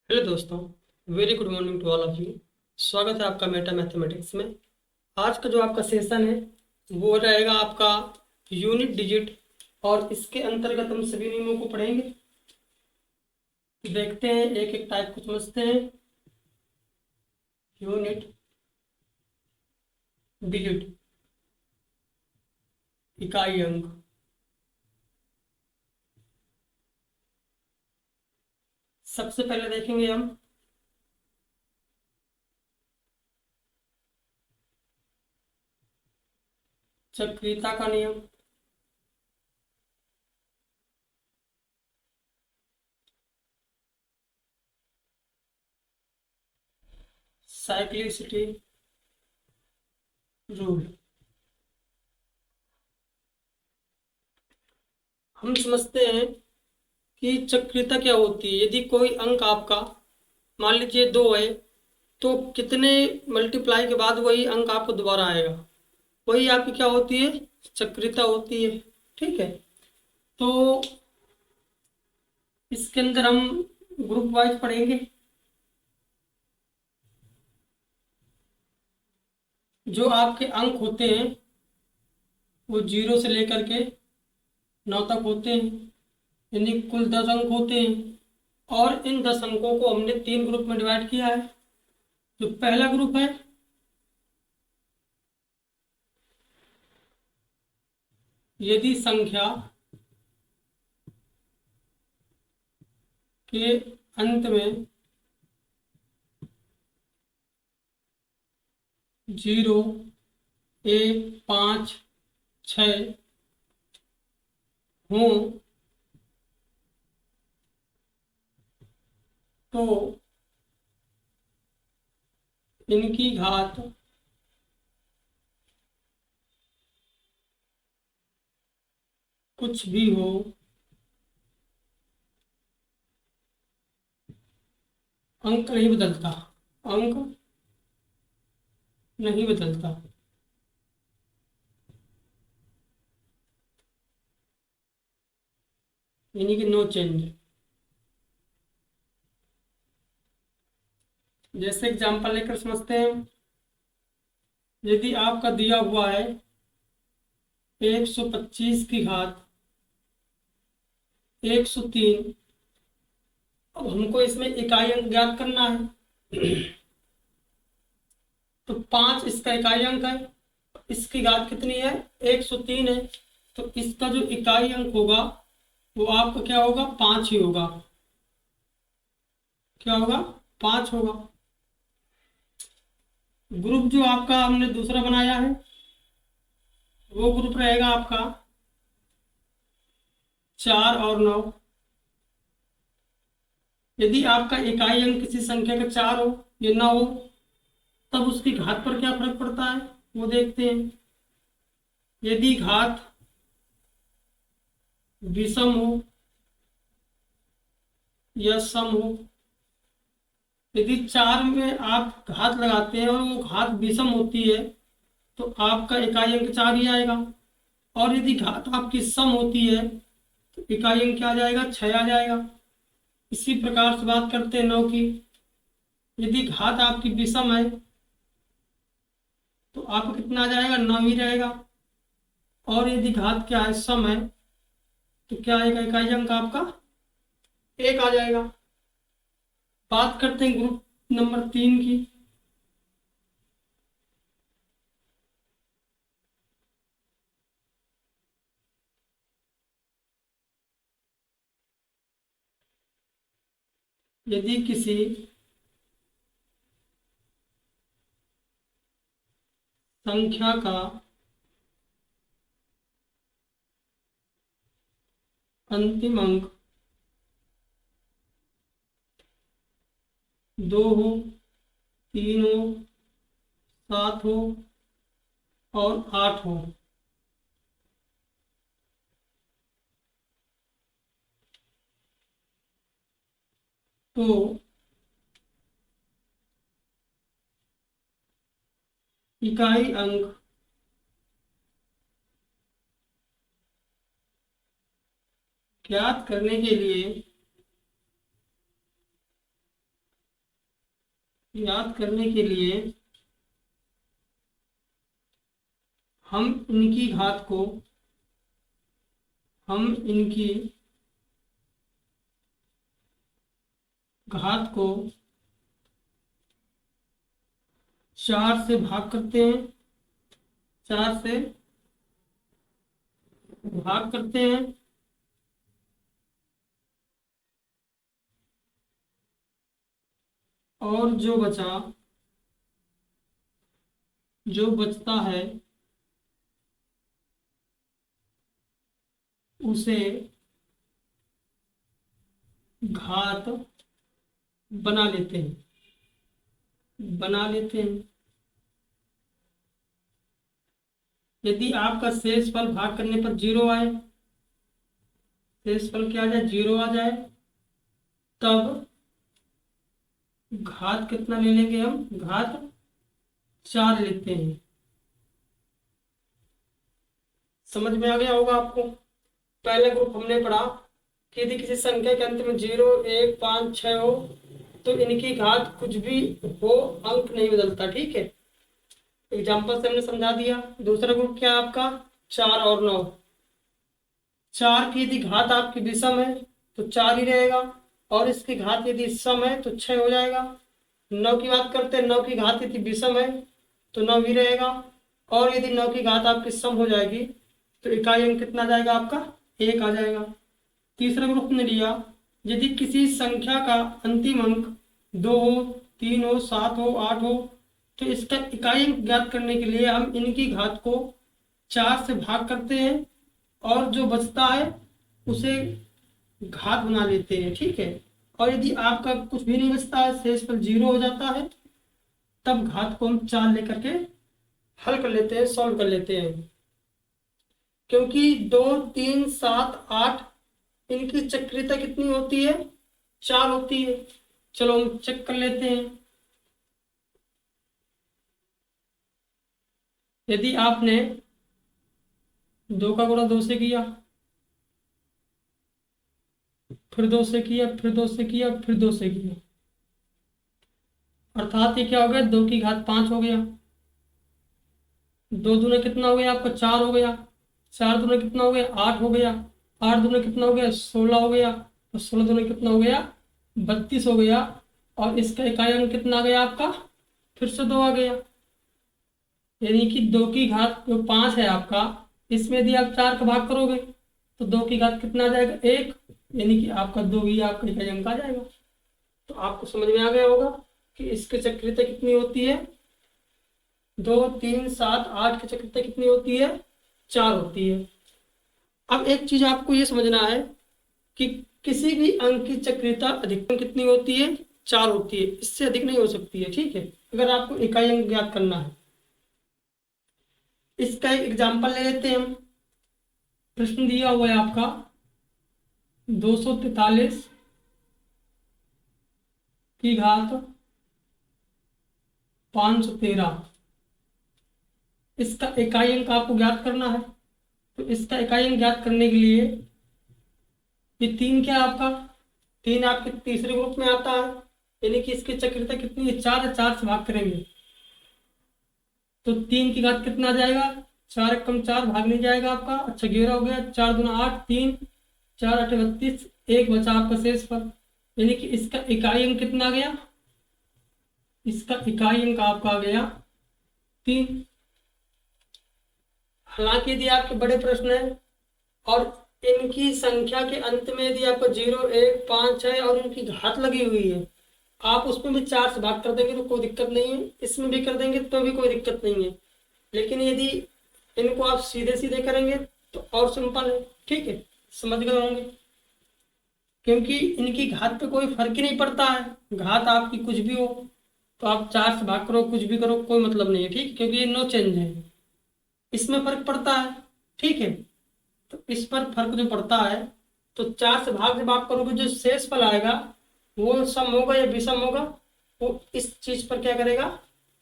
Hello दोस्तों। Very good morning to all of you. स्वागत है आपका मेटा मैथमेटिक्स में। आज का जो आपका सेशन है वो रहेगा आपका यूनिट डिजिट, और इसके अंतर्गत हम सभी नियमों को पढ़ेंगे। देखते हैं, एक एक टाइप को समझते हैं। यूनिट डिजिट, इकाई अंक। सबसे पहले देखेंगे हम चक्रीयता का नियम। Cyclicity rule. हम समझते हैं कि चक्रीयता क्या होती है। यदि कोई अंक आपका मान लीजिए 2 है, तो कितने मल्टीप्लाई के बाद वही अंक आपको दोबारा आएगा, वही आपकी क्या होती है, चक्रिता होती है। ठीक है। तो इसके अंदर हम ग्रुप वाइज पढ़ेंगे। जो आपके अंक होते हैं वो 0 से लेकर के 9 तक होते हैं, यानी कुल 10 अंक होते हैं। और इन 10 अंकों को हमने 3 ग्रुप में डिवाइड किया है। जो पहला ग्रुप है, यदि संख्या के अंत में 0, 1, 5, 6 हों, तो इनकी घात कुछ भी हो, अंक नहीं बदलता। अंक नहीं बदलता। यानी कि नो चेंज। जैसे एग्जांपल लेकर समझते हैं। यदि आपका दिया हुआ है 125 की घात 103, अब हमको इसमें इकाई अंक ज्ञात करना है। तो 5 इसका इकाई अंक है, इसकी घात कितनी है, 103 है। तो इसका जो इकाई अंक होगा वो आपका क्या होगा, 5 ही होगा। क्या होगा, 5 होगा। ग्रुप जो आपका हमने दूसरा बनाया है वो ग्रुप रहेगा आपका 4 और 9। यदि आपका इकाई अंक किसी संख्या का 4 हो या 9 हो, तब उसकी घात पर क्या फर्क पड़ता है वो देखते हैं। यदि घात विषम हो या सम हो, यदि 4 में आप घात लगाते हैं और वो घात विषम होती है, तो आपका इकाई अंक 4 ही आएगा। और यदि घात आपकी सम होती है तो इकाई अंक क्या आ जाएगा, 6 आ जाएगा। इसी प्रकार से बात करते हैं 9 की। यदि घात आपकी विषम है तो आपका कितना आ जाएगा, 9 ही रहेगा। और यदि घात क्या है, सम है, तो क्या आएगा, इकाई अंक आपका 1 आ जाएगा। बात करते हैं ग्रुप नंबर 3 की। यदि किसी संख्या का अंतिम अंक 2 हो, 3 हो, 7 हो और 8 हो, तो इकाई अंक ज्ञात करने के लिए याद करने के लिए हम इनकी घात को हम इनकी घात को 4 से भाग करते हैं, 4 से भाग करते हैं, और जो बचता है उसे घात बना लेते हैं। यदि आपका शेषफल भाग करने पर 0 आए, शेषफल क्या आ जाए, 0 आ जाए, तब घात कितना ले लेंगे, हम घात 4 लेते हैं। समझ में आ गया होगा आपको। पहले ग्रुप हमने पढ़ा कि यदि किसी संख्या के अंत में 0, 1, 5, 6 हो तो इनकी घात कुछ भी हो, अंक नहीं बदलता। ठीक है, एग्जाम्पल से हमने समझा दिया। दूसरा ग्रुप क्या है आपका, 4 और 9। 4 की यदि घात आपकी विषम है तो 4 ही रहेगा, और इसकी घात यदि सम है तो 6 हो जाएगा। 9 की बात करते हैं, 9 की घात यदि विषम है तो 9 ही रहेगा, और यदि 9 की घात आपकी सम हो जाएगी तो इकाई अंक कितना आ जाएगा आपका, 1 आ जाएगा। तीसरा ग्रुप ने लिया, यदि किसी संख्या का अंतिम अंक 2 हो, 3 हो, 7 हो, 8 हो तो इसका इकाई अंक ज्ञात करने के लिए हम इनकी घात को 4 से भाग करते हैं, और जो बचता है उसे घात बना लेते हैं। ठीक है, और यदि आपका कुछ भी नहीं बचता है, शेषफल 0 हो जाता है, तब घात को हम 4 लेकर के हल कर लेते हैं, सॉल्व कर लेते हैं। क्योंकि 2, 3, 7, 8 इनकी चक्रियता कितनी होती है, 4 होती है। चलो हम चेक कर लेते हैं। यदि आपने 2 का गुणा 2 से किया, फिर 2 से किया, फिर 2 से किया, फिर 2 से किया, अर्थात ये क्या हो गया, 2 की घात 5 हो गया। 2 दूने कितना हो गया आपका, 4 हो गया। 4 दूने कितना हो गया, 8 हो गया। 8 दूने कितना हो गया, 16 हो गया। और 16 दूने कितना हो गया, 32 हो गया। और इसका इकाई अंक कितना आ गया आपका, फिर से 2 आ गया। यानी कि 2 की घात जो 5 है आपका, इसमें यदि आप 4 का भाग करोगे तो 2 की घात कितना आ जाएगा, 1। यानी कि आपका 2 ही आपका इकाई अंक आ जाएगा। तो आपको समझ में आ गया होगा कि इसकी चक्रियता कितनी होती है, 2, 3, 7, 8 की चक्रियता कितनी होती है, 4 होती है। अब एक चीज आपको ये समझना है कि किसी भी अंक की चक्रियता अधिकतम कितनी होती है, 4 होती है, इससे अधिक नहीं हो सकती है। ठीक है, अगर आपको इकाई अंक ज्ञात करना है। इसका एक एग्जाम्पल ले लेते हैं हम। प्रश्न दिया हुआ है आपका 243 की घात 513, इसका इकाई अंक आपको ज्ञात करना है। तो इसका इकाई अंक ज्ञात करने के लिए ये 3 क्या है आपका, 3 आपके तीसरे ग्रुप में आता है, यानी कि इसकी चक्रियता कितनी है, 4 है। 4 से भाग करेंगे तो 3 की घात कितना आ जाएगा, 4 कम 4 भाग नहीं जाएगा आपका, अच्छा 11 हो गया। 4 दूना 8, 3, 4 8 32, 1 बचा आपका शेषफल। यानी कि इसका इकाई अंक कितना आ गया, इसका इकाई अंक आपका आ गया 3। हालांकि यदि आपके बड़े प्रश्न है और इनकी संख्या के अंत में यदि आपको 0, 1, 5 है और इनकी घात लगी हुई है, आप उसमें भी 4 से भाग कर देंगे तो कोई दिक्कत नहीं है, इसमें भी कर देंगे तो भी कोई दिक्कत नहीं है। लेकिन यदि इनको आप सीधे सीधे करेंगे तो और सिंपल है। ठीक है, समझ गए होंगे। क्योंकि इनकी घात पे कोई फर्क ही नहीं पड़ता है, घात आपकी कुछ भी हो तो आप 4 से भाग करो, कुछ भी करो, कोई मतलब नहीं है। ठीक है, क्योंकि ये नो चेंज है, इसमें फर्क पड़ता है। ठीक है, तो इस पर फर्क जो पड़ता है, तो 4 से भाग जब आप करोगे जो शेष फल आएगा वो सम होगा या विषम होगा, वो इस चीज पर क्या करेगा,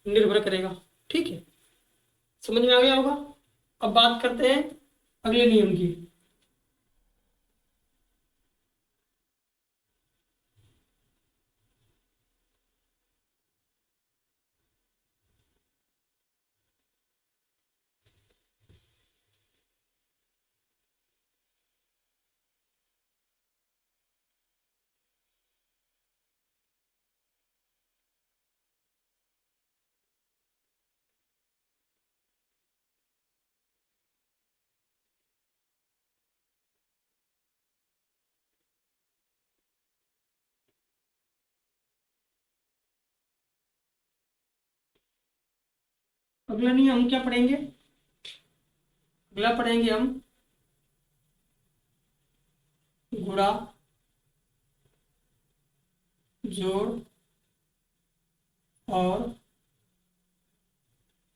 निर्भर करेगा। ठीक है, समझ में आ गया होगा। अब बात करते हैं अगले नियम की। अगला नियम हम क्या पढ़ेंगे? अगला पढ़ेंगे हम गुणा, जोड़ और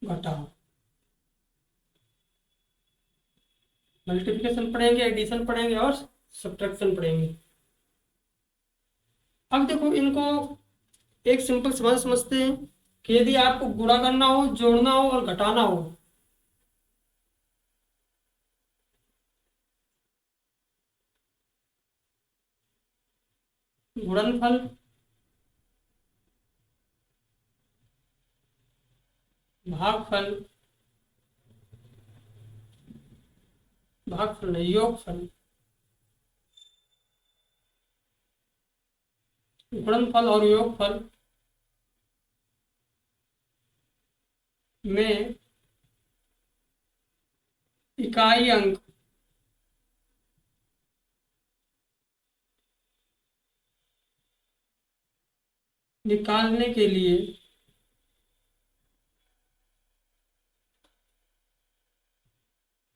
घटाओ। मल्टीप्लिकेशन पढ़ेंगे, एडिशन पढ़ेंगे और सब्ट्रैक्शन पढ़ेंगे। अब देखो इनको एक सिंपल समझ समझते हैं कि यदि आपको गुणा करना हो, जोड़ना हो और घटाना हो, गुणनफल, भागफल, भागफल नहीं, योगफल, गुणनफल और योगफल में इकाई अंक निकालने के लिए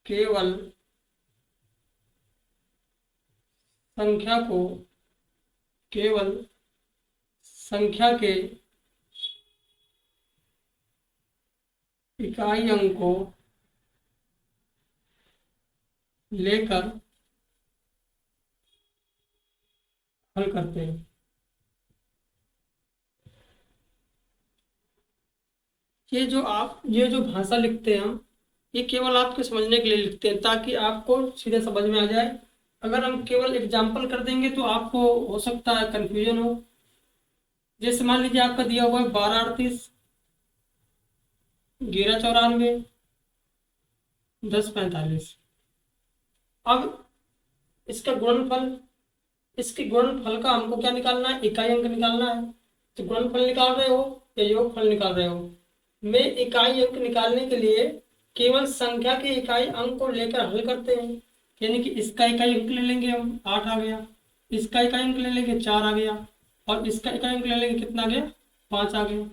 केवल संख्या को, केवल संख्या के इकाई अंक को लेकर हल करते हैं। ये जो भाषा लिखते हैं हम, ये केवल आपके समझने के लिए लिखते हैं ताकि आपको सीधे समझ में आ जाए। अगर हम केवल एग्जाम्पल कर देंगे तो आपको हो सकता है कंफ्यूजन हो। जैसे मान लीजिए आपका दिया हुआ है 1238, 1194, 1045। अब इसका गुणनफल, इसके गुणनफल का हमको क्या निकालना है? इकाई अंक निकालना है। तो गुणनफल निकाल रहे हो या योगफल निकाल रहे हो? में इकाई अंक निकालने के लिए केवल संख्या के इकाई अंक को लेकर हल करते हैं। यानी कि इसका इकाई अंक ले लेंगे हम, 8 आ गया। इसका इकाई अंक ले लेंगे, 4 आ गया। और इसका इकाई अंक ले लेंगे, कितना आ गया? 5 आ गया।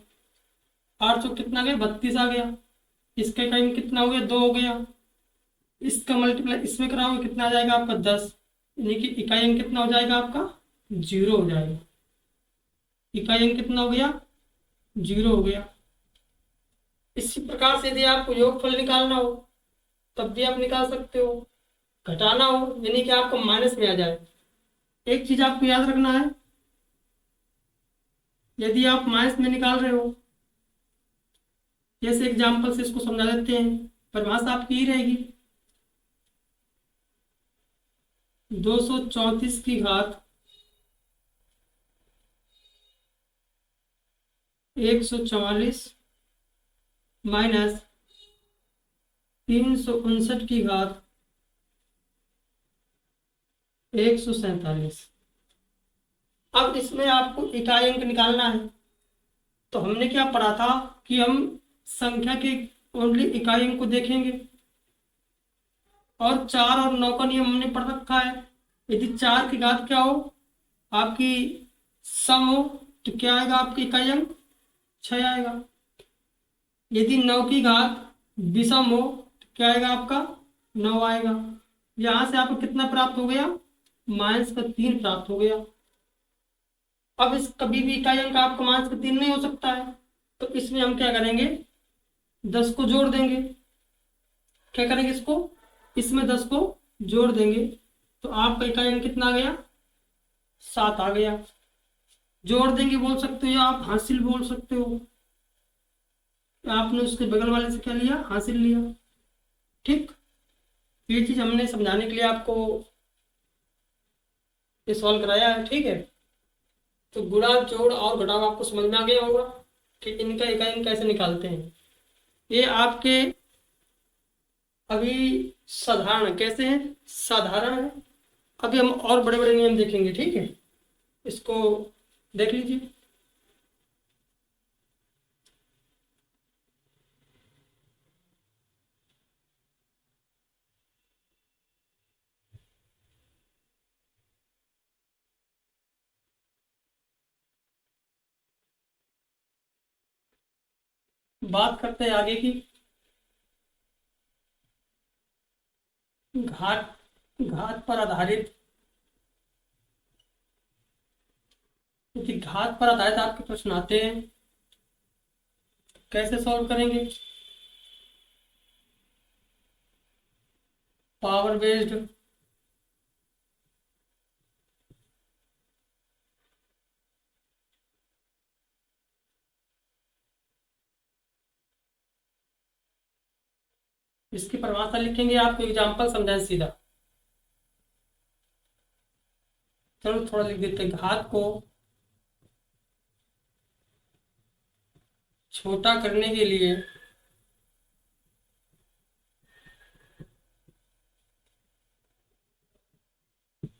8 चौक कितना आ गया? 32 आ गया। इसका इकाई अंक कितना हो गया? 2 हो गया। इसका मल्टीप्लाई इसमें कराओगे, कितना आ जाएगा आपका? 10। यानी कि इकाई अंक कितना हो जाएगा आपका? 0 हो जाएगा। इकाई अंक कितना हो गया? 0 हो गया। इसी प्रकार से यदि आपको योगफल निकालना हो तब भी आप निकाल सकते हो। घटाना हो यानी कि आपको माइनस में आ जाए। एक चीज आपको याद रखना है, यदि आप माइनस में निकाल रहे हो, जैसे एग्जाम्पल से इसको समझा देते हैं, परिभाषा आपकी ही रहेगी। 234 की घात 144 माइनस 359 की घात 147। अब इसमें आपको इकाई अंक निकालना है। तो हमने क्या पढ़ा था कि हम संख्या के ओनली इकाई अंक को देखेंगे। और 4 और 9 का नियम हमने पढ़ रखा है। यदि 4 की घात क्या हो? आपकी सम हो तो क्या आएगा? आपकी इकाई अंक 6 आएगा। यदि 9 की घात विषम हो तो क्या आएगा आपका? 9 आएगा। यहां से आपको कितना प्राप्त हो गया? -3 प्राप्त हो गया। अब इस कभी भी इकाई अंक आपका -3 नहीं हो सकता है, तो इसमें हम क्या करेंगे? 10 को जोड़ देंगे। क्या करेंगे? इसको, इसमें 10 को जोड़ देंगे तो आपका इकाई अंक कितना आ गया? 7 आ गया। जोड़ देंगे बोल सकते हो या आप हासिल बोल सकते हो। आपने उसके बगल वाले से क्या लिया? हासिल लिया। ठीक, ये चीज हमने समझाने के लिए आपको ये सॉल्व कराया है। ठीक है, तो गुणा, जोड़ और घटाव आपको समझ में आ गया होगा कि इनका इकाई अंक कैसे निकालते हैं। ये आपके अभी साधारण कैसे हैं? साधारण है। अभी हम और बड़े बड़े नियम देखेंगे। ठीक है, इसको देख लीजिए। बात करते हैं आगे की। घात घात पर आधारित, यदि घात पर आधारित आपके प्रश्न आते हैं, कैसे सॉल्व करेंगे? पावर बेस्ड, इसकी परिभाषा लिखेंगे, आपको एग्जाम्पल समझाएं सीधा। चलो थोड़ा लिख देते हैं। घात को छोटा करने के लिए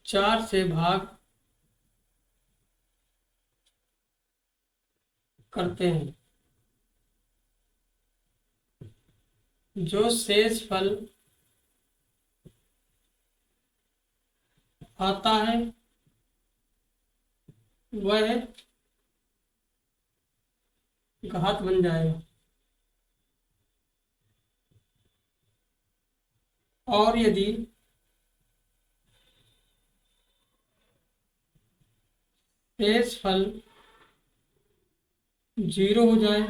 चार से भाग करते हैं, जो शेष फल आता है वह घात बन जाएगा। और यदि शेष फल 0 हो जाए,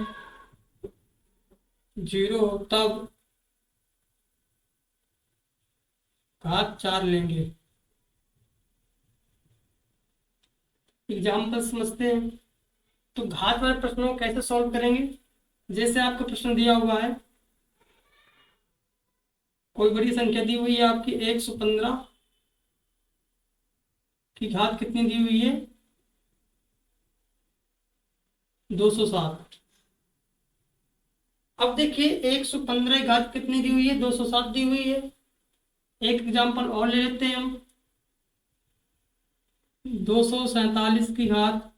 0 हो, तब घात 4 लेंगे। एग्जाम्पल समझते हैं। तो घात वाले प्रश्नों को कैसे सॉल्व करेंगे? जैसे आपको प्रश्न दिया हुआ है, कोई बड़ी संख्या दी हुई है आपकी 115 की घात कितनी दी हुई है? 207। अब देखिए 115 की घात कितनी दी हुई है? 207 दी हुई है। एक एग्जाम्पल और ले लेते हैं हम। 247 की घात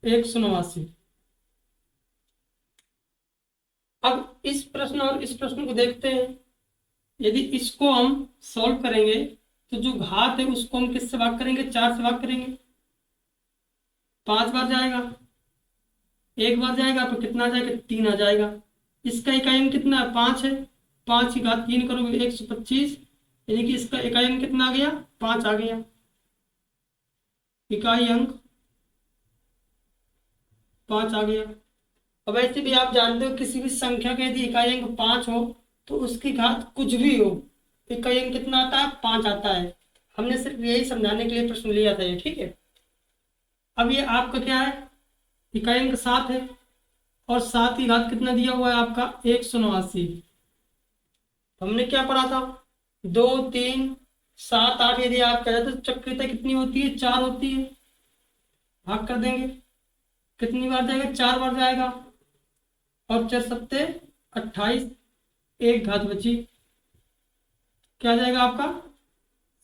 189। अब इस प्रश्न और इस प्रश्न को देखते हैं। यदि इसको हम सॉल्व करेंगे तो जो घात है उसको हम किससे भाग करेंगे? 4 से भाग करेंगे। 5 बार जाएगा, एक बार जाएगा तो कितना आ जाएगा? 3 आ जाएगा। इसका इकाई अंक कितना है? 5 है। 5 की घात 3 करोगे 125, यानी कि इसका इकाई अंक कितना आ गया? 5 आ गया। इकाई अंक 5 आ गया। अब ऐसे भी आप जानते हो किसी भी संख्या का यदि इकाई अंक 5 हो तो उसकी घात कुछ भी हो, इकाई अंक कितना आता है? 5 आता है। हमने सिर्फ यही समझाने के लिए प्रश्न लिया था ये, ठीक है। अब ये आपका क्या है? इकाई अंक 7 है, और 7 की घात कितना दिया हुआ है आपका? 189। हमने क्या पढ़ा था? 2 3 7 8 यदि आप कह तो चक्रियता कितनी होती है? 4 होती है। भाग कर देंगे, कितनी बार जाएगा? 4 बार जाएगा। और 4 सत्ते 28, एक घात बची, क्या आ जाएगा आपका?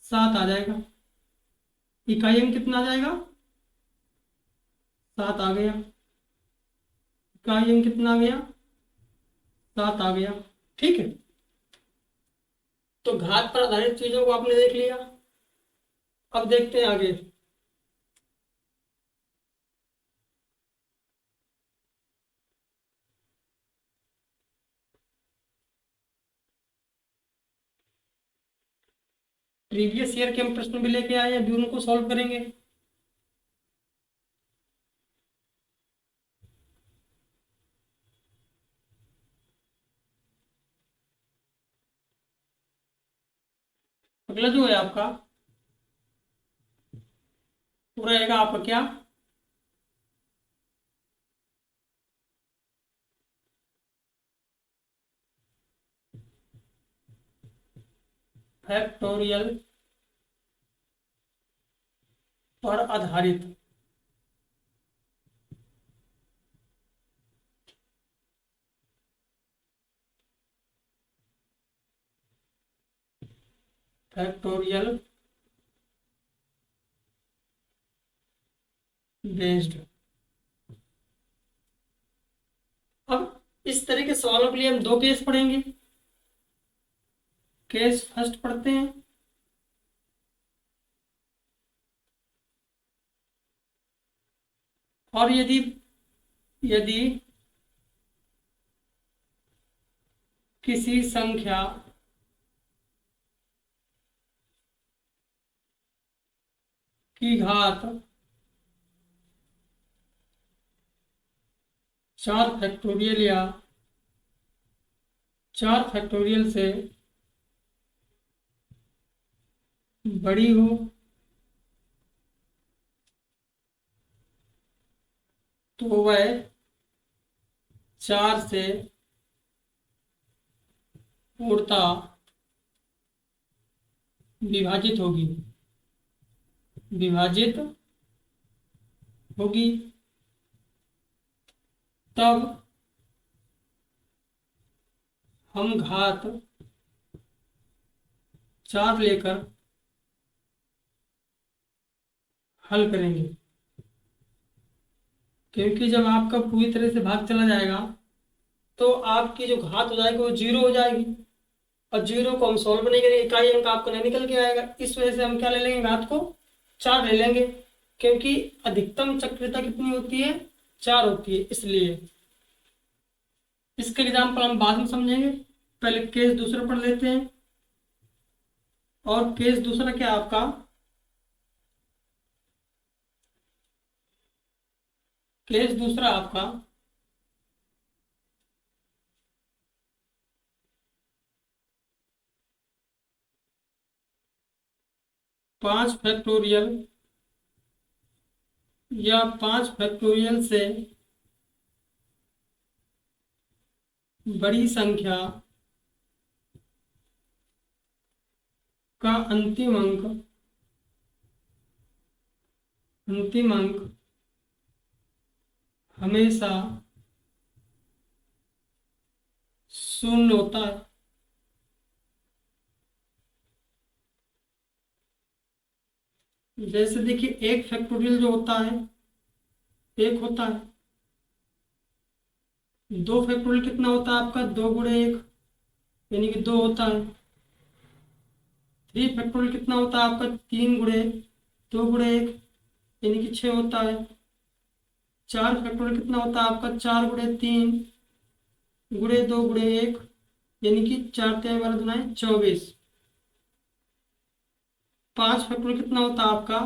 7 आ जाएगा। इकाई अंक कितना आ जाएगा? 7 आ गया। इकाई अंक कितना आ गया? 7 आ गया। ठीक है। तो घात पर आधारित चीजों को आपने देख लिया। अब देखते हैं आगे। प्रीवियस ईयर के हम प्रश्न भी लेके आए हैं, अभी उनको सॉल्व करेंगे। अगला जो है आपका वो रहेगा आपका क्या? फैक्टोरियल पर आधारित फैक्टोरियल बेस्ड। अब इस तरह के सवालों के लिए हम दो केस पढ़ेंगे। केस फर्स्ट पढ़ते हैं। और यदि यदि किसी संख्या की घात 4 फैक्टोरियल या 4 फैक्टोरियल से बड़ी हो तो वह 4 से पूर्णतः विभाजित होगी, विभाजित होगी। तब हम घात 4 लेकर हल करेंगे, क्योंकि जब आपका पूरी तरह से भाग चला जाएगा तो आपकी जो घात हो जाएगी वो 0 हो जाएगी, और 0 को हम सॉल्व नहीं करेंगे, इकाई अंक आपको नहीं निकल के आएगा। इस वजह से हम क्या ले लेंगे, घात को 4 ले लेंगे, क्योंकि अधिकतम चक्रियता कितनी होती है, 4 होती है, इसलिए। इसका एग्जाम्पल हम बाद में समझेंगे, पहले केस दूसरा पढ़ लेते हैं। और केस दूसरा क्या आपका, केस दूसरा आपका 5 फैक्टोरियल या 5 फैक्टोरियल से बड़ी संख्या का अंतिम अंक हमेशा 0 होता है। जैसे देखिए, 1 फैक्टोरियल जो होता है 1 होता है, 2 फैक्टोरियल कितना होता है आपका, 2 × 1 यानी कि 2 होता है। 3 फैक्टोरियल कितना होता है आपका, 3 × 2 × 1 यानी कि 6 होता है। 4 फैक्टोरियल कितना होता है आपका, 4 × 3 × 2 × 1 यानी कि 4×3 = 24। 5 फैक्टोरियल कितना होता है आपका,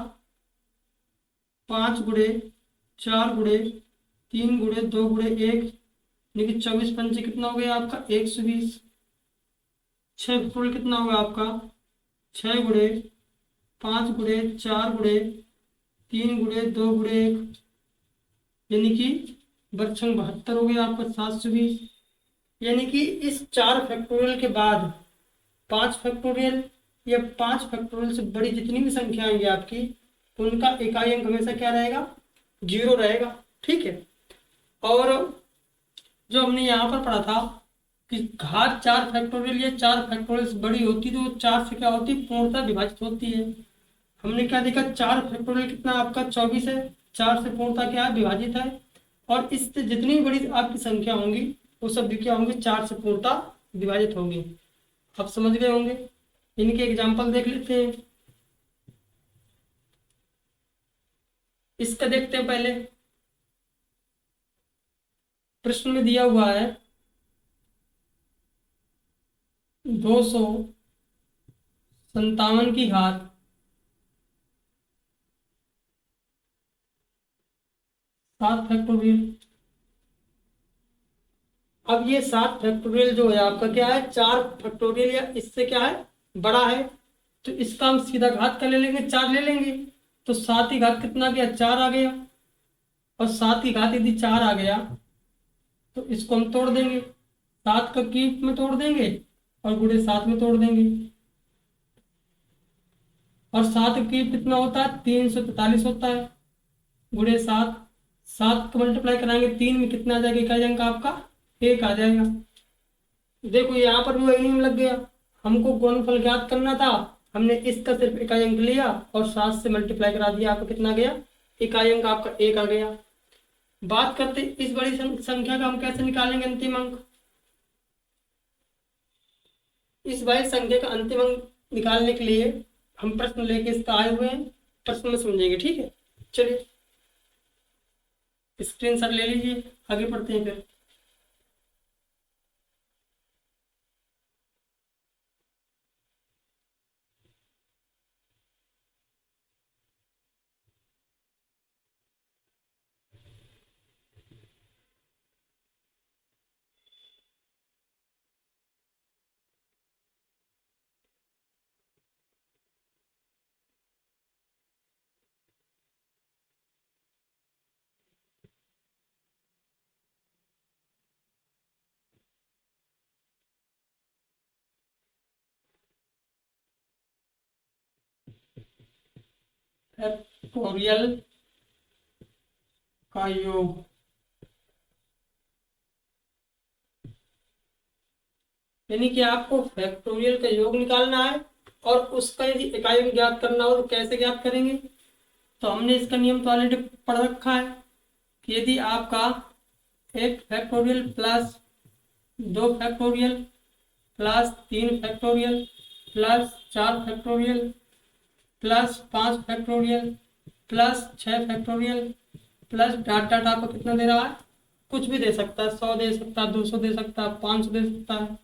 5 × 4 × 3 × 2 × 1 यानी कि 24×5 कितना हो गया आपका, 120। 6 फैक्टोरियल कितना होगा आपका, 6×5 × 4 × 3 × 2 × 1 यानी कि 72 हो गया आपका, 720। यानी कि इस 4 फैक्टोरियल के बाद 5 फैक्टोरियल या 5 फैक्टोरियल से बड़ी जितनी भी संख्या आएंगी आपकी, उनका इकाई अंक हमेशा क्या रहेगा, 0 रहेगा। ठीक है। और जो हमने यहाँ पर पढ़ा था कि घात 4 फैक्टोरियल या 4 फैक्टोरियल से बड़ी होती तो 4 से क्या होती, पूर्णतः विभाजित होती है। हमने क्या देखा, 4 फैक्टोरियल कितना आपका 24 है, 4 से पूर्णतः क्या है, विभाजित है। और इससे जितनी बड़ी आपकी संख्या होंगी वो सब भी क्या होंगी, 4 से पूर्णतः विभाजित होंगी। आप समझ गए होंगे। इनके एग्जाम्पल देख लेते हैं। इसका देखते हैं पहले। प्रश्न में दिया हुआ है 257 की घात 7 फैक्टोरियल। अब ये 7 फैक्टोरियल जो है आपका क्या है, 4 फैक्टोरियल या इससे क्या है, बड़ा है। तो इसका हम सीधा घात क्या ले लेंगे, 4 ले लेंगे। तो 7 की घात कितना गया, 4 आ गया। और 7 की घात यदि 4 आ गया तो इसको हम तोड़ देंगे, 7 का क्यूब में तोड़ देंगे और गुणे 7 में तोड़ देंगे। और 7 का क्यूब कितना होता है, 343 होता है, गुणे 7। 7 को मल्टीप्लाई कराएंगे 3 में, कितना आ जाएगा इकाई अंक आपका, 1 आ जाएगा। देखो यहाँ पर भी वही नियम लग गया, हमको गुणनफल ज्ञात करना था, हमने इसका सिर्फ इकाई अंक लिया और 7 से मल्टीप्लाई करा दिया, आपका कितना गया, इकाई अंक आपका 1 आ गया। बात करते इस बड़ी संख्या का हम कैसे निकालेंगे अंतिम अंक। इस बड़ी संख्या का अंतिम अंक निकालने के लिए हम प्रश्न लेके इसका आए हुए हैं, प्रश्न में समझेंगे। ठीक है, चलिए स्क्रीनशॉट ले लीजिए, आगे पढ़ते हैं फिर। फैक्टोरियल का योग। यानी कि आपको फैक्टोरियल का योग निकालना है और उसका यदि इकाई में ज्ञात करना हो तो कैसे ज्ञात करेंगे। तो हमने इसका नियम तो ऑलरेडी पढ़ रखा है कि यदि आपका एक फैक्टोरियल प्लस दो फैक्टोरियल प्लस तीन फैक्टोरियल प्लस चार फैक्टोरियल प्लस पाँच फैक्टोरियल प्लस छः फैक्टोरियल प्लस डाट डाट आपको कितना दे रहा है, कुछ भी दे सकता है, 100 दे सकता है, 200 दे सकता है, 500 दे सकता है।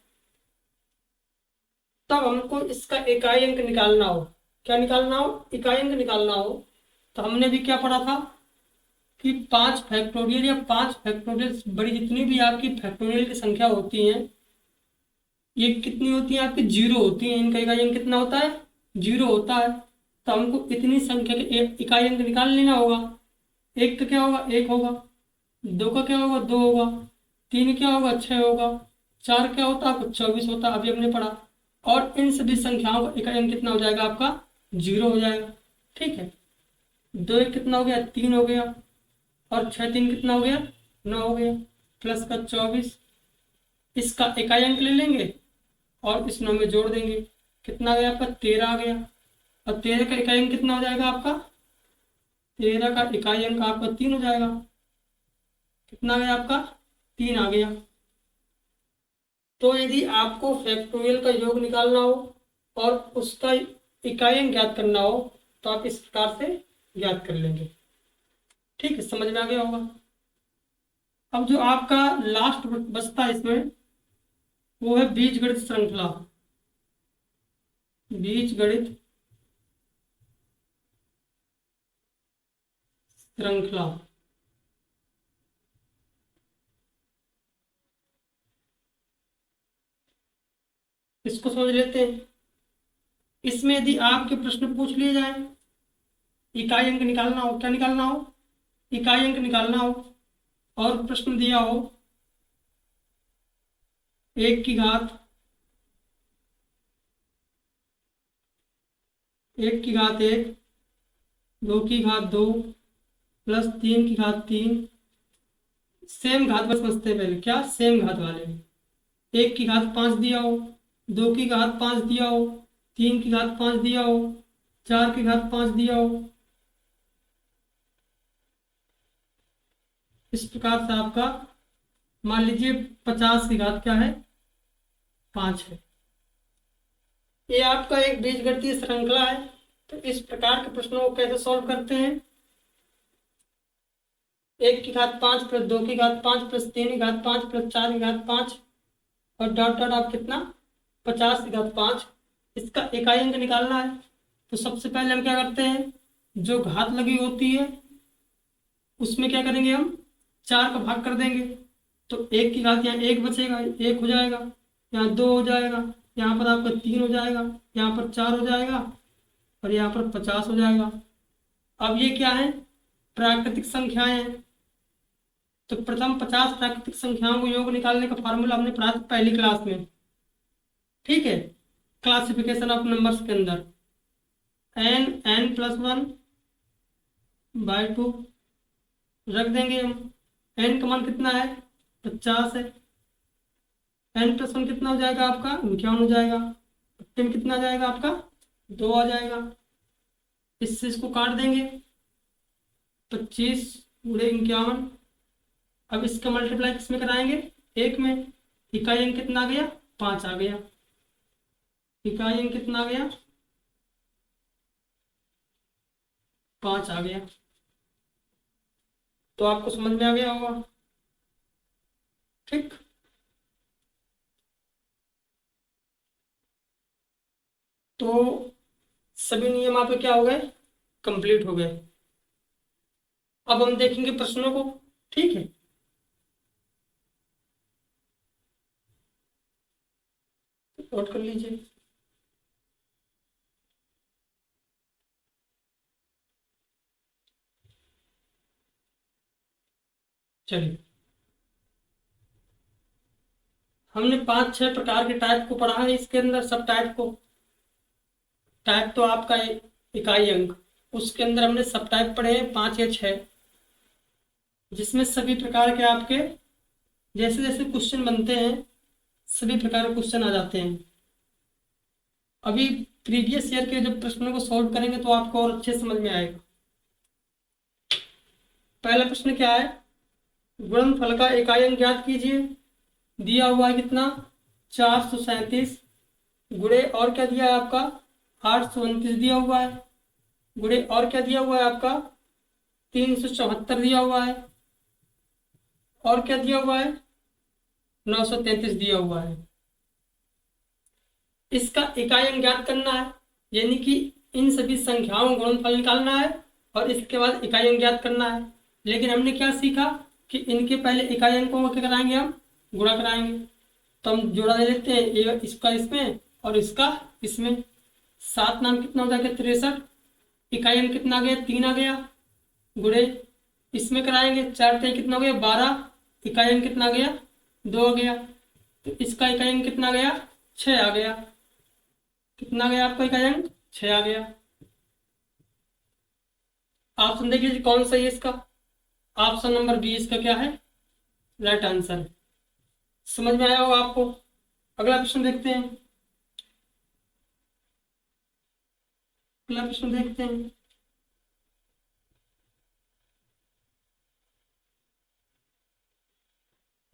तब हमको इसका इकाई अंक निकालना हो, क्या निकालना हो, इकाई अंक निकालना हो। तो हमने भी क्या पढ़ा था कि 5 फैक्टोरियल या 5 फैक्टोरियल बड़ी जितनी भी आपकी फैक्टोरियल की संख्या होती है, ये कितनी होती है आपकी, 0 होती है। इनका इकाई अंक कितना होता है, 0 होता है। तो हमको इतनी संख्या के इकाई अंक निकाल लेना होगा। एक का क्या होगा, 1 होगा। दो का क्या होगा, 2 होगा। तीन क्या होगा, 6 होगा। चार क्या होता है आपको, 24 होता है, अभी हमने पढ़ा। और इन सभी संख्याओं का इकाई अंक कितना हो जाएगा आपका, 0 हो जाएगा। ठीक है, 2 एक कितना हो गया, 3 हो गया। और 6 3 कितना हो गया, 9 हो गया। प्लस का 24, इसका इकाई अंक ले लेंगे और इस 9 में जोड़ देंगे, कितना आ गया आपका, 13 आ गया। और 13 का इकाई अंक कितना हो जाएगा आपका, 13 का इकाई अंक आपका 3 हो जाएगा। कितना आ गया आपका, 3 आ गया। तो यदि आपको फैक्टोरियल का योग निकालना हो और उसका इकाई अंक ज्ञात करना हो तो आप इस प्रकार से ज्ञात कर लेंगे। ठीक है, समझ में आ गया होगा। अब जो आपका लास्ट बचता है इसमें, वो है बीजगणित श्रृंखला। बीजगणित श्रृंखला। इसको समझ लेते हैं। इसमें यदि आपके प्रश्न पूछ लिए जाए, इकाई अंक निकालना हो, क्या निकालना हो, इकाई अंक निकालना हो, और प्रश्न दिया हो 1 की घात 1, 2 की घात 2 प्लस 3 की घात 3, सेम घात बस समझते हैं पहले, क्या सेम घात वाले। 1 की घात 5 दिया हो, 2 की घात 5 दिया हो, 3 की घात 5 दिया हो, 4 की घात 5 दिया हो। इस प्रकार से आपका मान लीजिए 50 की घात क्या है, 5 है। ये आपका एक बीजगणितीय श्रृंखला है। तो इस प्रकार के प्रश्नों को कैसे सॉल्व करते हैं, 1 की घात 5 प्लस 2 की घात 5 प्लस 3 की घात 5 प्लस 4 की घात 5 और डॉट डॉट आप कितना, 50 की घात 5। इसका इकाई अंक निकालना है। तो सबसे पहले हम क्या करते हैं, जो घात लगी होती है उसमें क्या करेंगे, हम 4 का भाग कर देंगे। तो 1 की घात यहाँ 1 बचेगा, 1 हो जाएगा। यहाँ 2 हो जाएगा, यहाँ पर आपका 3 हो जाएगा, यहाँ पर 4 हो जाएगा और यहाँ पर 50 हो जाएगा। अब ये क्या है, प्राकृतिक संख्याएं हैं। तो प्रथम 50 प्राकृतिक संख्याओं को योग निकालने का फॉर्मूला हमने पढ़ा था पहली क्लास में। ठीक है, क्लासिफिकेशन ऑफ नंबर्स के अंदर n+1/2 रख देंगे हम। n का मान कितना है, 50 है। n+1 कितना हो जाएगा आपका, 51 हो जाएगा। टिम कितना आ जाएगा आपका, 2 आ जाएगा। इससे इसको काट देंगे, 25 × 51। अब इसका मल्टीप्लाई किसमें कराएंगे, 1 में। इकाई अंक कितना आ गया, 5 आ गया। इकाई अंक कितना आ गया, 5 आ गया। तो आपको समझ में आ गया होगा। ठीक, तो सभी नियम आपके क्या हो गए, कंप्लीट हो गए। अब हम देखेंगे प्रश्नों को। ठीक है, नोट कर लीजिए। चलिए, हमने 5-6 प्रकार के टाइप को पढ़ा है। इसके अंदर सब टाइप को, टाइप तो आपका इकाई अंक, उसके अंदर हमने सब टाइप पढ़े हैं 5 या 6, जिसमें सभी प्रकार के आपके जैसे जैसे क्वेश्चन बनते हैं सभी प्रकार के क्वेश्चन आ जाते हैं। अभी प्रीवियस ईयर के जब प्रश्नों को सॉल्व करेंगे तो आपको और अच्छे समझ में आएगा। पहला प्रश्न क्या है, गुणनफल का इकाई अंक ज्ञात कीजिए। दिया हुआ है कितना, 437 गुणे और क्या दिया है आपका 829 दिया हुआ है, गुणे और क्या दिया हुआ है आपका 374 दिया हुआ है, और क्या दिया हुआ है 933 दिया हुआ है। इसका इकाई अंक ज्ञात करना है, यानी कि इन सभी संख्याओं का गुणनफल निकालना है और इसके बाद इकाई अंक ज्ञात करना है। लेकिन हमने क्या सीखा कि इनके पहले इकाई अंकों को क्या कराएंगे, हम गुणा कराएंगे। तो हम जोड़ा दे लेते हैं, ये इसका इसमें और इसका इसमें। 7 नाम कितना हो जाएगा 63, इकाई अंक कितना आ गया 3 आ गया, गुणे इसमें कराएंगे 4 3 कितना हो गया 12, इकाई अंक कितना आ गया 2 आ गया। तो इसका इकाई अंक कितना आ गया 6 आ गया। कितना आ गया आपका इकाई अंक 6 आ गया। ऑप्शन देख लीजिए कौन सही है इसका, ऑप्शन नंबर बी इसका क्या है राइट आंसर। समझ में आया होगा आपको। अगला प्रश्न देखते हैं, अगला प्रश्न देखते हैं।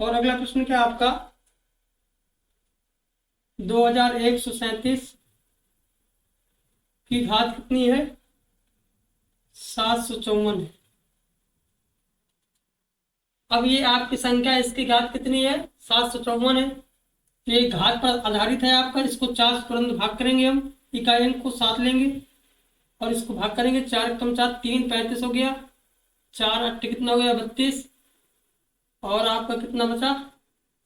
और अगला प्रश्न क्या आपका 2137 की घात कितनी है 754 है। अब ये आपकी संख्या, इसकी घात कितनी है 754 है। तो ये घात पर आधारित है आपका, इसको 4 से तुरंत भाग करेंगे हम, इकाई अंक को 7 लेंगे और इसको भाग करेंगे 4 कम 4 3 35 हो गया, 4 8 कितना हो गया 32, और आपका कितना बचा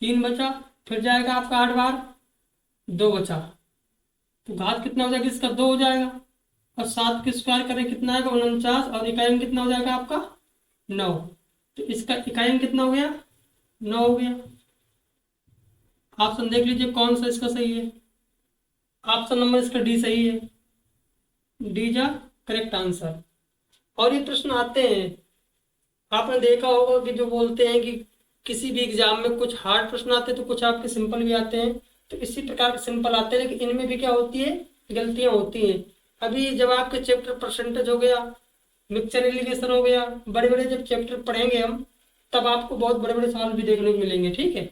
3 बचा, फिर जाएगा आपका 8 बार 2 बचा। तो घात कितना हो जाएगा इसका 2 हो जाएगा, और 7 के स्क्वायर करें कितना आएगा 49, और इकाई अंक कितना हो जाएगा आपका 9। तो इसका इकाई अंक कितना हो गया 9 हो गया। ऑप्शन देख लीजिए कौन सा इसका सही है। ऑप्शन नंबर इसका डी सही है, डी जा करेक्ट आंसर। और ये प्रश्न आते हैं, आपने देखा होगा कि जो बोलते हैं कि किसी भी एग्जाम में कुछ हार्ड प्रश्न आते हैं तो कुछ आपके सिंपल भी आते हैं। तो इसी प्रकार के सिंपल आते हैं, लेकिन इनमें भी क्या होती है गलतियां होती हैं। अभी जब आपके चैप्टर परसेंटेज हो गया, मिक्सचर एलिगेशन हो गया, बड़े बड़े जब चैप्टर पढ़ेंगे हम, तब आपको बहुत बड़े बड़े सवाल भी देखने को मिलेंगे, ठीक है।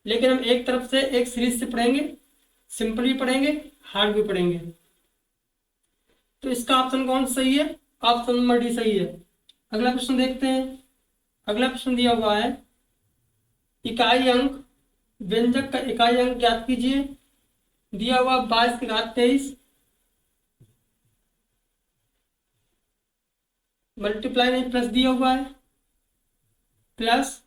लेकिन हम एक तरफ से एक सीरीज से पढ़ेंगे, सिंपल भी पढ़ेंगे हार्ड भी पढ़ेंगे। तो इसका ऑप्शन कौन सही है, ऑप्शन नंबर डी सही है। अगला प्रश्न देखते हैं। अगला प्रश्न दिया हुआ है इकाई अंक, व्यंजक का इकाई अंक ज्ञात कीजिए। दिया हुआ 22 की घात 23 मल्टीप्लाई नहीं प्लस दिया हुआ है, प्लस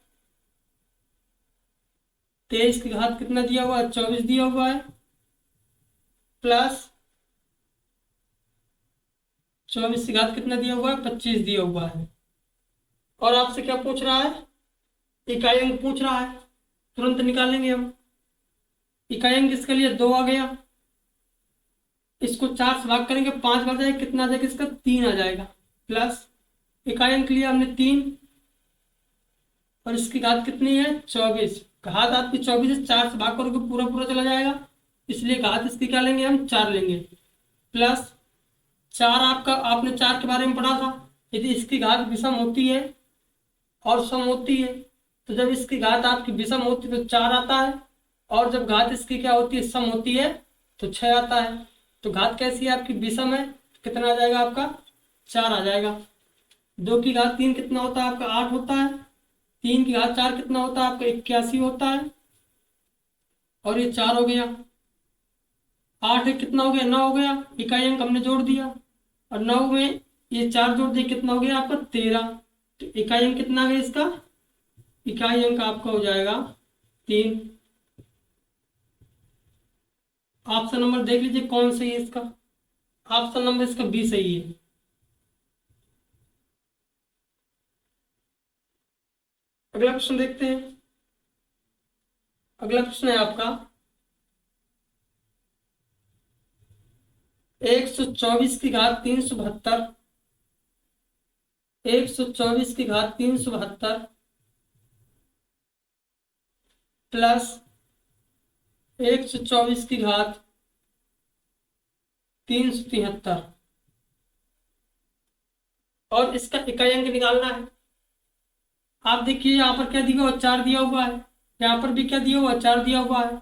23 की घात कितना दिया हुआ है 24 दिया हुआ है, प्लस 24 की घात कितना दिया हुआ है 25 दिया हुआ है। और आपसे क्या पूछ रहा है, इकाई अंक पूछ रहा है। तुरंत निकालेंगे हम। इकाई अंक इसके लिए 2 आ गया, इसको 4 से भाग करेंगे 5 बार जाएगा, कितना आ जाएगा इसका 3 आ जाएगा, प्लस इकाई अंक लिया हमने 3 और इसकी घात कितनी है 24। घात आपकी 24 है, 4 से भाग करोगे पूरा पूरा चला जाएगा, इसलिए घात इसकी क्या लेंगे हम 4 लेंगे, प्लस 4 आपका, आपने 4 के बारे में पढ़ा था, यदि इसकी घात विषम होती है और सम होती है, तो जब इसकी घात आपकी विषम होती है तो 4 आता है, और जब घात इसकी क्या होती है सम होती है तो 6 आता है। तो घात कैसी है आपकी विषम है, तो कितना आ जाएगा आपका 4 आ जाएगा। 2 की घात 3 कितना होता है आपका 8 होता है, 3 की घात 4 कितना होता है आपका 81 होता है, और ये 4 हो गया, 8 एक कितना हो गया 9 हो गया, इकाई अंक हमने जोड़ दिया, और 9 में ये 4 जोड़ दिए कितना हो गया आपका 13। तो इकाई अंक कितना आ गया इसका, इकाई अंक आपका हो जाएगा 3। ऑप्शन नंबर देख लीजिए कौन सही है इसका, ऑप्शन नंबर इसका बी सही है। अगला प्रश्न देखते हैं। अगला प्रश्न है आपका 124 की घात 372, 124 की घात 372 प्लस 124 की घात 373, और इसका इकाई अंक निकालना है। आप देखिए यहाँ पर क्या दिया हुआ, 4 दिया हुआ है, यहाँ पर भी क्या दिया हुआ, 4 दिया हुआ है।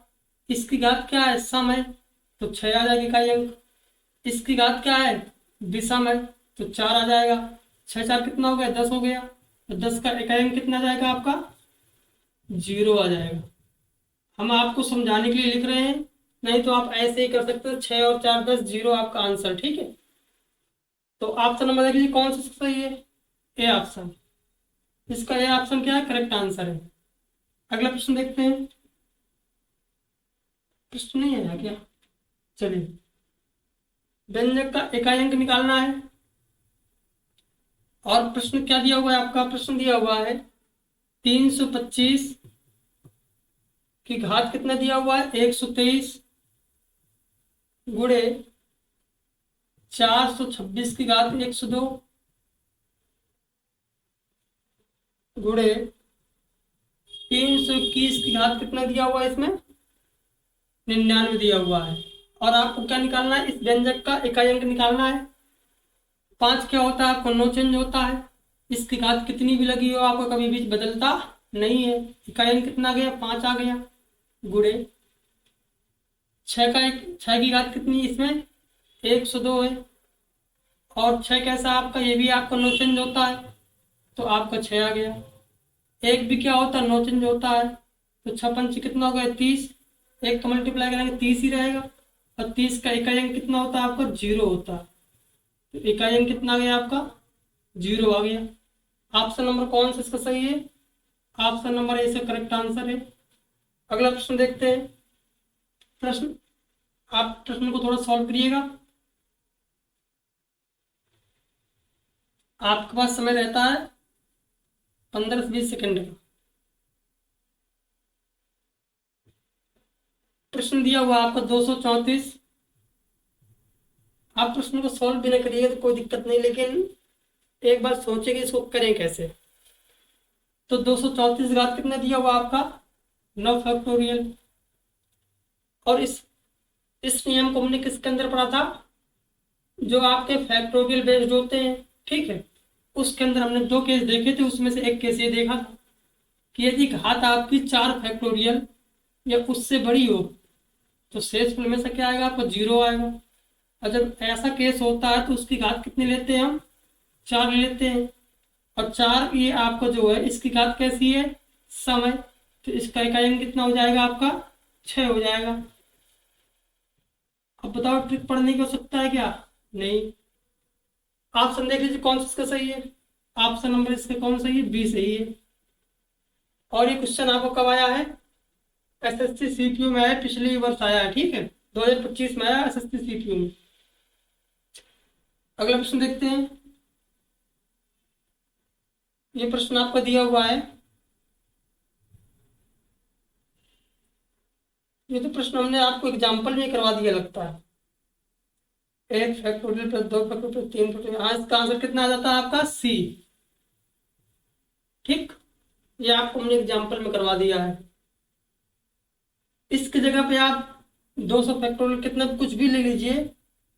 इसकी घात क्या है, सम है, तो 6 आ जाएगा इकाई अंक। इसकी घात क्या है, विषम है, तो 4 आ जाएगा। 6 4 कितना हो गया, 10 हो गया। तो 10 का इकाई अंक कितना जाएगा आपका, 0 आ जाएगा। हम आपको समझाने के लिए लिख रहे हैं, नहीं तो आप ऐसे ही कर सकते हो। 6 और 4 10, 0 आपका आंसर। ठीक है, तो ऑप्शन नंबर देख लीजिए कौन सा सही है, ए ऑप्शन। इसका ए ऑप्शन क्या है, करेक्ट आंसर है। अगला प्रश्न देखते हैं। प्रश्न नहीं है क्या, चलिए। व्यंजक का इकाई अंक निकालना है, और प्रश्न क्या दिया हुआ है आपका, प्रश्न दिया हुआ है 325 की घात कितना दिया हुआ है, 123 गुणे 426 की घात 102 गुणे 321 की घात कितना दिया हुआ है, इसमें 99 दिया हुआ है। और आपको क्या निकालना है, इस व्यंजक का इकाई अंक निकालना है। 5 क्या होता है आपको, नो चेंज होता है। इसकी घात कितनी भी लगी हो आपको कभी भी बदलता नहीं है। इकाई अंक कितना गया, 5 आ गया, गुणे 6 का 6 की घात कितनी, इसमें 102 है। और 6 कैसा आपका, ये भी आपका नो चेंज होता है, तो आपका 6 आ गया। एक भी क्या होता है, नो चेंज होता है, तो 6 पंच कितना हो गया, 30। एक तो मल्टीप्लाई करेंगे 30 ही रहेगा, और 30 का इकाई अंक कितना होता है आपका, 0 होता है। तो इकाई अंक कितना आ गया आपका, 0 आ गया। ऑप्शन नंबर कौन सा इसका सही है, ऑप्शन नंबर ए से करेक्ट आंसर है। अगला प्रश्न देखते हैं। प्रश्न, आप प्रश्न को थोड़ा सॉल्व करिएगा। आपके पास समय रहता है 15 से 20 सेकेंड का। प्रश्न दिया हुआ आपका 234। आप प्रश्न को सॉल्व भी ना करिएगा तो कोई दिक्कत नहीं, लेकिन एक बार सोचिए कि इसको करें कैसे। तो 234 घात कितना दिया हुआ आपका, 9 फैक्टोरियल। और इस नियम को हमने किसके अंदर पढ़ा था, जो आपके फैक्टोरियल बेस्ड होते हैं, ठीक है। उसके अंदर हमने 2 केस देखे थे, उसमें से एक केस ये देखा था कि यदि घात आपकी 4 फैक्टोरियल या उससे बड़ी हो तो शेषफल में से क्या आएगा आपको, 0 आएगा। और जब ऐसा केस होता है तो उसकी घात कितनी लेते हैं हम, 4 लेते हैं। और 4 ये आपको जो है इसकी घात कैसी है, समय, तो इसका इकाई अंक कितना हो जाएगा आपका, 6 हो जाएगा। अब बताओ ट्रिक पढ़ने की हो सकता है क्या, नहीं। ऑप्शन देख लीजिए कौन सा इसका सही है। ऑप्शन नंबर इसका कौन सही है, बी सही है। और ये क्वेश्चन आपको कब आया है, एसएससी सीपीयू में आया, पिछले वर्ष आया है, ठीक है, 2025 में आया एसएससी सीपीयू में। अगला प्रश्न देखते हैं। ये प्रश्न आपको दिया हुआ है, ये तो प्रश्न हमने आपको एग्जाम्पल में करवा दिया लगता है। 1 factorial plus 2 factorial plus 3 factorial, हाँ इसका आंसर कितना आ जाता है आपका, सी। ठीक, ये आपको हमने एग्जाम्पल में करवा दिया है। इसकी जगह पे आप 200 फैक्टोरियल कितना कुछ भी ले लीजिए,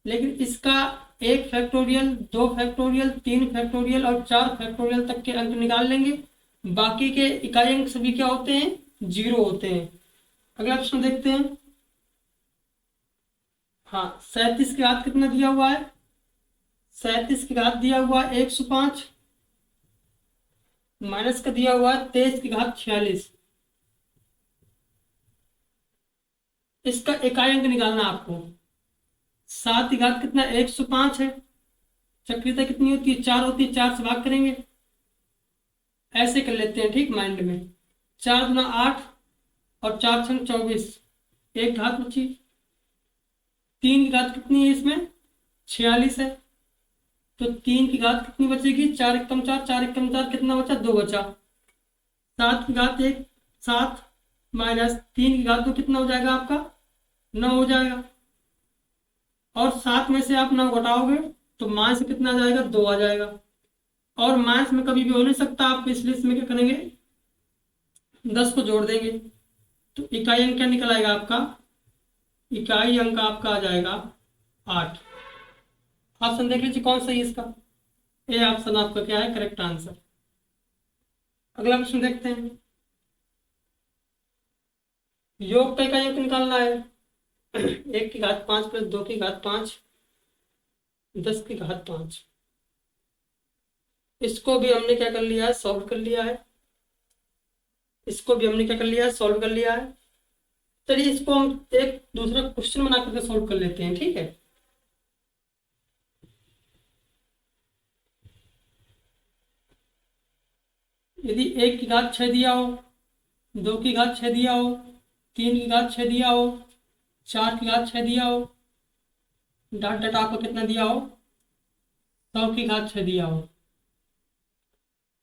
लेकिन इसका 1 फैक्टोरियल, 2 फैक्टोरियल, 3 फैक्टोरियल और 4 फैक्टोरियल तक के अंक निकाल लेंगे। बाकी के इकाई अंक सभी क्या होते हैं, 0 होते हैं। अगला प्रश्न देखते हैं। हाँ, 37 की घात कितना दिया हुआ है, 37 की घात दिया हुआ है 105, माइनस का दिया हुआ है 23 की घात 46। इसका इकाई अंक निकालना आपको। 7 की घात कितना, 105 है। चक्रियता कितनी होती है, 4 होती है, 4 से भाग करेंगे, ऐसे कर लेते हैं, ठीक, माइंड में। 4 गुना 8 और 4 छंग 24, एक घात बची। 3 की घात कितनी है इसमें, 46 है, तो 3 की घात कितनी बचेगी, 4 एकम 4, 4 एकम 4 कितना बचा, 2 बचा। 7 की घात 1, 7 माइनस 3 की घात 2 कितना हो जाएगा आपका, 9 हो जाएगा। और 7 में से आप 9 घटाओगे तो माइनस कितना आ जाएगा, 2 आ जाएगा। और माइनस में कभी भी हो नहीं सकता आप, इसलिए इसमें क्या करेंगे, 10 को जोड़ देंगे। तो इकाई अंक क्या निकल आएगा आपका, इकाई अंक आपका आ जाएगा 8। ऑप्शन देख लीजिए कौन सही है इसका। ए ऑप्शन आपका क्या है करेक्ट आंसर। अगला क्वेश्चन देखते हैं। योग का इकाई अंक निकालना है। 1 की घात 5 प्लस 2 की घात 5 10 की घात 5। इसको भी हमने क्या कर लिया है, सॉल्व कर लिया है। इसको भी हमने क्या कर लिया है, सॉल्व कर लिया है। चलिए इसको हम एक दूसरा क्वेश्चन बना करके सॉल्व कर लेते हैं, ठीक है। यदि 1 की घात 6 दिया हो, 2 की घात 6 दिया हो, 3 की घात 6 दिया हो, 4 की घात 6 दिया हो, डॉट डॉट आपको कितना दिया हो, 100 की घात 6 दिया हो,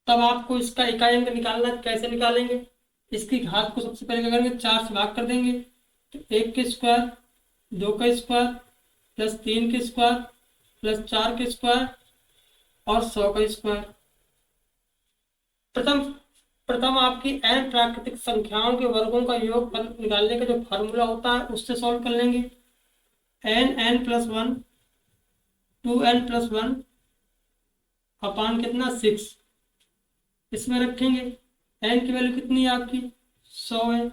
तब आपको इसका इकाई अंक निकालना है। कैसे निकालेंगे, इसकी घात को सबसे पहले क्या करेंगे, 4 से भाग कर देंगे। तो 1 के स्क्वायर, 2 का स्क्वायर प्लस 3 के स्क्वायर प्लस 4 के स्क्वायर और 100 का स्क्वायर। प्रथम प्रथम आपकी n प्राकृतिक संख्याओं के वर्गों का योग निकालने का जो फार्मूला होता है उससे सॉल्व कर लेंगे। n प्लस 1 2n प्लस 1 अपान कितना 6 इसमें रखेंगे। n की वैल्यू कितनी है आपकी, 100 है।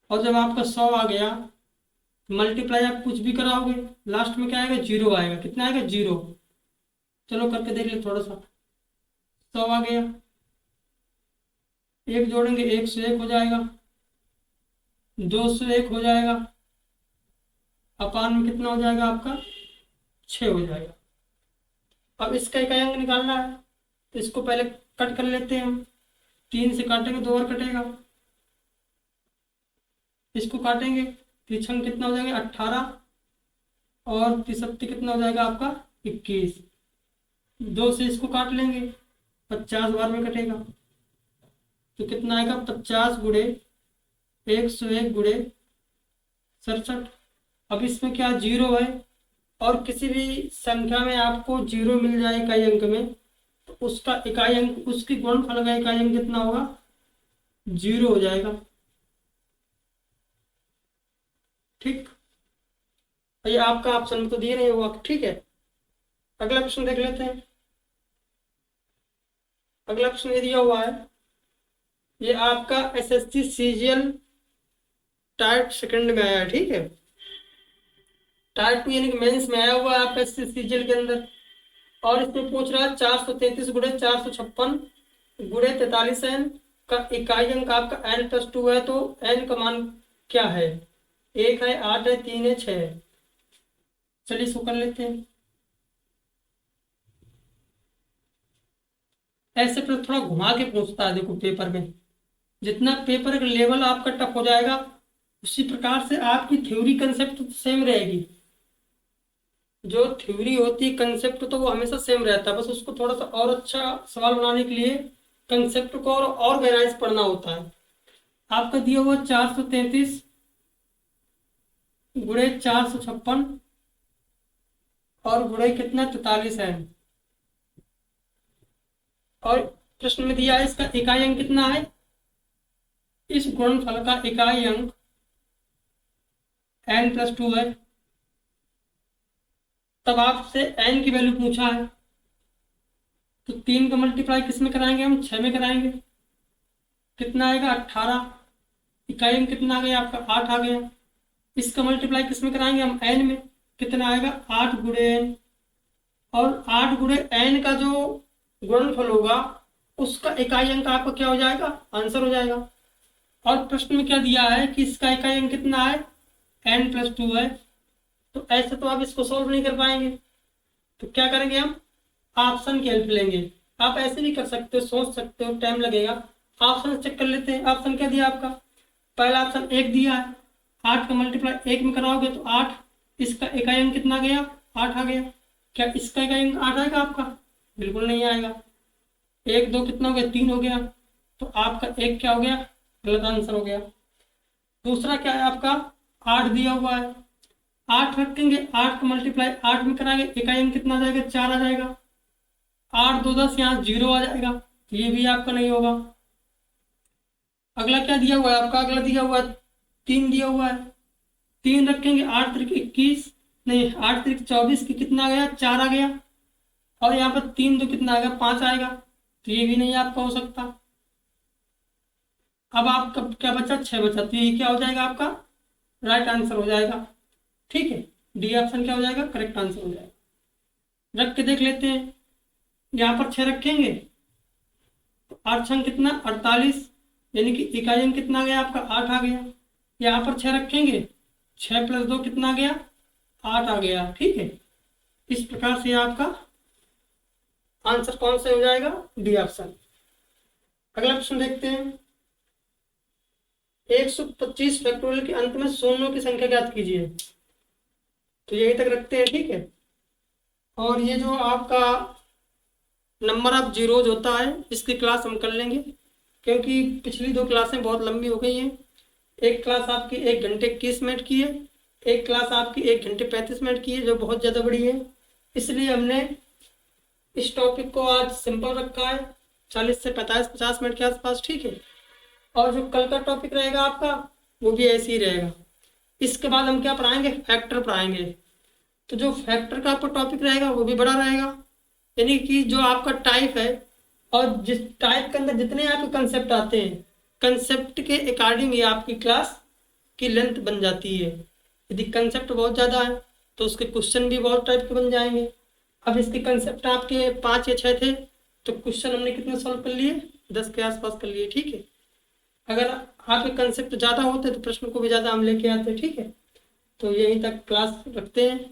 और जब आपका 100 आ गया, मल्टीप्लाई आप कुछ भी कराओगे लास्ट में क्या आएगा, 0 आएगा। कितना आएगा, 0। चलो करके देख ले थोड़ा सा। 100 आ गया, 1 जोड़ेंगे 1 से 1 हो जाएगा, 2 से 1 हो जाएगा, अपान में कितना हो जाएगा आपका, 6 हो जाएगा। अब इसका इकाई अंक निकालना है, तो इसको पहले कट कर लेते हैं हम। 3 से काटेंगे 2 और कटेगा, इसको काटेंगे, त्रिछंग कितना हो जाएगा 18 और त्रिशक्ति कितना हो जाएगा आपका 21। 2 से इसको काट लेंगे, 50 बार में कटेगा, तो कितना आएगा 50 गुणे 101 गुणे 67। अब इसमें क्या 0 है, और किसी भी संख्या में आपको 0 मिल जाए इकाई अंक में, तो उसका इकाई अंक, उसकी गुणनफल का इकाई अंक कितना होगा, 0 हो जाएगा। ठीक, ये आपका ऑप्शन में तो दिए नहीं हुआ, ठीक है। अगला क्वेश्चन देख लेते हैं। अगला क्वेश्चन ये दिया हुआ है, ये आपका एसएससी सीजीएल टाइप सेकंड में आया है, ठीक है। टाइप 2 यानी कि मेंस में आया हुआ है आपका एसएससी सीजीएल के अंदर। और इसमें पूछ रहा है 433 गुणे 456 गुणे 43n का इकाई अंक आपका n प्लस 2 है, तो n का मान क्या है, 1 है, 8 है, 3 है, 6 है। चलिए इसको कर लेते हैं। ऐसे पर थोड़ा घुमा के पूछता है, देखो पेपर में जितना पेपर का लेवल आपका टफ हो जाएगा, उसी प्रकार से आपकी थ्योरी कंसेप्ट तो सेम रहेगी। जो थ्योरी होती है कंसेप्ट तो वो हमेशा सेम रहता है, बस उसको थोड़ा सा और अच्छा सवाल बनाने के लिए कंसेप्ट को और गहराई से पढ़ना होता है। आपका दिया हुआ 433 गुणे 456 और गुणे कितना 43 है। और प्रश्न में दिया है इसका इकाई अंक कितना है, इस गुणनफल का इकाई अंक n प्लस 2 है। तब आपसे n की वैल्यू पूछा है, तो 3 का मल्टीप्लाई किस में कराएंगे हम, 6 में कराएंगे। कितना आएगा 18, इकाई अंक कितना आ गया आपका 8 आ गया। इसका मल्टीप्लाई किस में कराएंगे हम, n में। कितना आएगा 8 गुणे n, और 8 गुणे n का जो गुणनफल होगा उसका इकाई अंक आपका क्या हो जाएगा, आंसर हो जाएगा। और प्रश्न में क्या दिया है कि इसका इकाई अंक कितना है, n प्लस 2 है। तो ऐसे तो आप इसको सॉल्व नहीं कर पाएंगे, तो क्या करेंगे हम, ऑप्शन की हेल्प लेंगे। आप ऐसे भी कर सकते हो, सोच सकते हो, टाइम लगेगा। ऑप्शन चेक कर लेते हैं। ऑप्शन क्या दिया आपका, पहला ऑप्शन 1 दिया है, 8 का मल्टीप्लाई 1 में कराओगे तो 8, इसका इकाई अंक कितना गया 8 आ गया। क्या इसका इकाई अंक 8 आएगा आपका, बिल्कुल नहीं आएगा। 1 2 कितना हो गया 3 हो गया, तो आपका 1 क्या हो गया, गलत आंसर हो गया। दूसरा क्या है आपका 8 दिया हुआ है, 8 रखेंगे, 8 का मल्टीप्लाई 8 में कराएंगे, इकाई अंक कितना आ जाएगा, 4 आ जाएगा। 8 2 10, यहाँ 0 आ जाएगा, तो ये भी आपका नहीं होगा। अगला क्या दिया हुआ है आपका, अगला दिया हुआ है 3 दिया हुआ है। 3 रखेंगे, 8 त्रिक 21, नहीं 8 त्रिक 24 की कितना आ गया, 4 आ गया। और यहाँ पर 3 तो कितना आएगा, 5 आएगा, तो ये भी नहीं आपका हो सकता। अब आपका क्या बचा, 6 बचा, तो ये क्या हो जाएगा आपका राइट आंसर हो जाएगा। ठीक है, डी ऑप्शन क्या हो जाएगा, करेक्ट आंसर हो जाएगा। रख के देख लेते हैं, यहाँ पर 6 रखेंगे तो 8 छंग कितना 48, यानी कि इकाई अंक कितना आ गया आपका, 8 आ गया। यहाँ पर 6 रखेंगे, 6 + 2 कितना आ गया, 8 आ गया। ठीक है, इस प्रकार से आपका आंसर कौन सा हो जाएगा, डी ऑप्शन। अगला क्वेश्चन देखते हैं, 125 फैक्टोरियल के अंत में शून्यों की संख्या ज्ञात कीजिए। तो यही तक रखते हैं। ठीक है, और ये जो आपका नंबर ऑफ जीरोज होता है इसकी क्लास हम कर लेंगे, क्योंकि पिछली 2 क्लासें बहुत लंबी हो गई हैं। एक क्लास आपकी 1 घंटे 21 मिनट की है, एक क्लास आपकी 1 घंटे 35 मिनट की है, जो बहुत ज़्यादा बड़ी है। इसलिए हमने इस टॉपिक को आज सिंपल रखा है, 40 से 50 मिनट के आसपास। ठीक है, और जो कल का टॉपिक रहेगा आपका वो भी ऐसे ही रहेगा। इसके बाद हम क्या पढ़ाएंगे, फैक्टर पढ़ाएंगे। तो जो फैक्टर का आपका टॉपिक रहेगा वो भी बड़ा रहेगा, यानी कि जो आपका टाइप है और जिस टाइप के अंदर जितने आपके कंसेप्ट आते हैं, कंसेप्ट के अकॉर्डिंग ये आपकी क्लास की लेंथ बन जाती है। यदि कंसेप्ट बहुत ज़्यादा है तो उसके क्वेश्चन भी बहुत टाइप के बन जाएंगे। अब इसके कंसेप्ट आपके 5 या 6 थे, तो क्वेश्चन हमने कितने सॉल्व कर लिए, 10 के आसपास कर लिए। ठीक है, अगर आपके कंसेप्ट ज़्यादा होते तो प्रश्न को भी ज़्यादा हम लेके आते। ठीक है, तो यहीं तक क्लास रखते हैं।